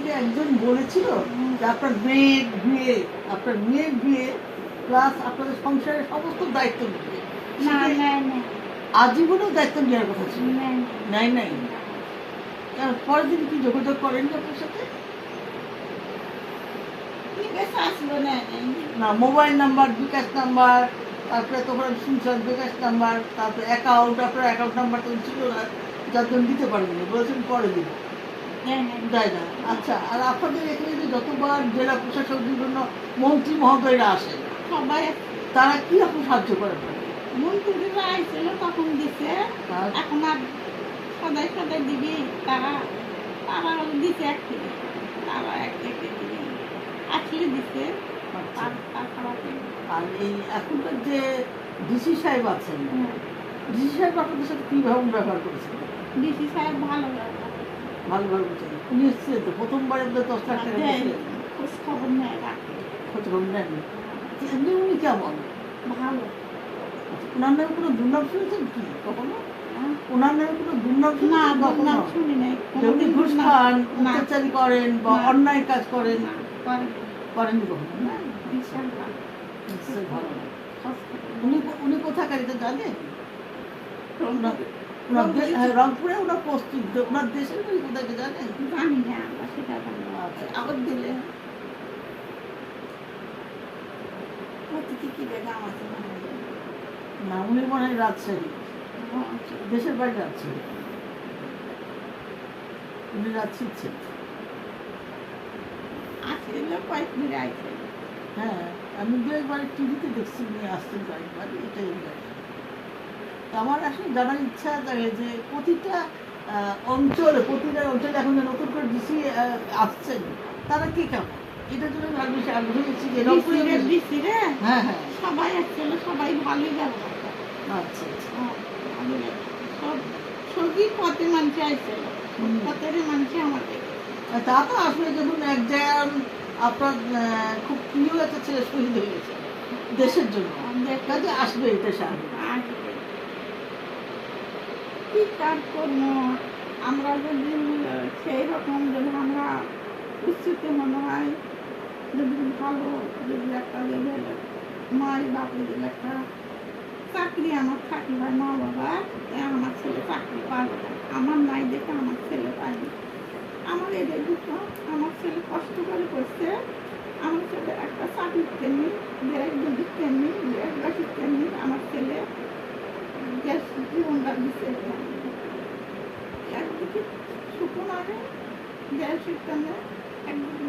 আপনাকে একজন বলেছিল যে আপনার মেয়ের বিয়ে প্লাস আপনাদের সংসারের সমস্ত দায়িত্ব নেবে, না না না আজীবনও দায়িত্ব নেওয়ার কথা ছিল? না নাই নাই। পরের দিন কি যোগাযোগ করেননি আপনার সাথে? ঠিক আছে আসলো না না, মোবাইল নাম্বার, বিকাশ নাম্বার, তারপরে তখন শুনছেন বিকাশ নাম্বার, তারপরে অ্যাকাউন্ট, আপনার অ্যাকাউন্ট নাম্বার তো ছিল না, যার জন্য দিতে পারেননি, বলেছেন পরে দিন। তাই না? আচ্ছা, আর আপনাদের এখানে যে যতবার জেলা প্রশাসক বিভিন্ন মন্ত্রী মহোদয়রা আসেন, সবাই তারা কি রকম সাহায্য করেন? মন্ত্রীরা আইছিল তখন দিছে, আর এখন আর সদাই সদাই দিবি তারা তারা দিছে এক থেকে, তারা এক থেকে দিবি আসলে দিছে। আচ্ছা, তাছাড়া আর এই এখনকার যে ডিসি সাহেব আছেন, ডিসি সাহেব আপনাদের সাথে কীভাবে ব্যবহার করেছেন? ডিসি সাহেব ভালো ব্যবহার ভালো বলছেন। উনি এসেছিলেন তো প্রথমবার, 10 লাখ টাকা দিয়েছিলেন, খোঁজ খবর নেয় রাখে খোঁজ খবর নেননি। এমনি উনি কেমন? ভালো। ওনার নামে কোনো দুর্নাম শুনেছেন কি কখনো? হ্যাঁ? ওনার নামে কোনো দুর্নাম না শুনেছেন কখনো? নাম শুনি নাই যে উনি ঘুষ খান, অত্যাচারী করেন বা না। অন্যায় কাজ করেন? না, করে করেননি কখনো? না, বিশাল ভালো। নিশ্চয়ই ভালো। খোঁজ খবর উনি নেয়। উনি কোথাকার এটা জানেন? রংপুরে- রংপুরে ওনার পোস্টিং, ওনার দেশের বাড়ি কোথায় জানেন? জানি না আমরা সেটা জানি না। আচ্ছা, আবার দিলে অতিথি কি বেগাম আছে মনে হয়। না, উনি মনে হয় রাজশাহী, হ্যাঁ, দেশের বাড়ি রাজশাহী, উনি রাজশাহী ছিলেন। আসলে কয়েক মিনিট আইছে। হ্যাঁ, আমি দু একবার টিভিতে দেখছি উনি আসছেন কয়েকবার, এটাই জানি। আমার আসলে জানার ইচ্ছা থাকে যে প্রতিটা প্রতিটা অঞ্চলে এখন যে নতুন করে ডিসি আসছেন, তারা কি কেমন, এটার জন্য আমি বেশি আগ্রহী হচ্ছি যে রংপুরে। ডিসিরে হ্যাঁ হ্যাঁ, সবাই আসছিল, সবাই ভালোই ব্যবহার করে। আচ্ছা আচ্ছা। হ্যাঁ, ভালোই ব্যবহার করে। সব সবই পথে মানুষ আইছিল, পথের মানুষ আমাদের তা তো আসলে যখন একজন আপনার খুব প্রিয় একটা ছেলে শহীদ হয়ে গেছে দেশের জন্য, কাজে আসবে, এটা স্বাভাবিক। আসবে। কি কাজ করবো আমরা যদি সেই রকম যদি আমরা উচিত মনে হয়, যদি ভালো যদি একটা যদি মাই বাপে যদি একটা চাকরি আমার থাকি হয়, মা বাবা আমার ছেলে চাকরি পাবে না, আমার নাই দেখে আমার ছেলে পায়নি। আমার এদের দুটো, আমার ছেলে কষ্ট করে করছে, আমার ছেলে একটা চাকরি তেমনি, দেড় যদি তেমনি, দেড় বাসি তেমনি আমার ছেলে গ্যাস জীবনটা দিচ্ছে। একদিকে সুখ লাগে গ্যাস একদিকে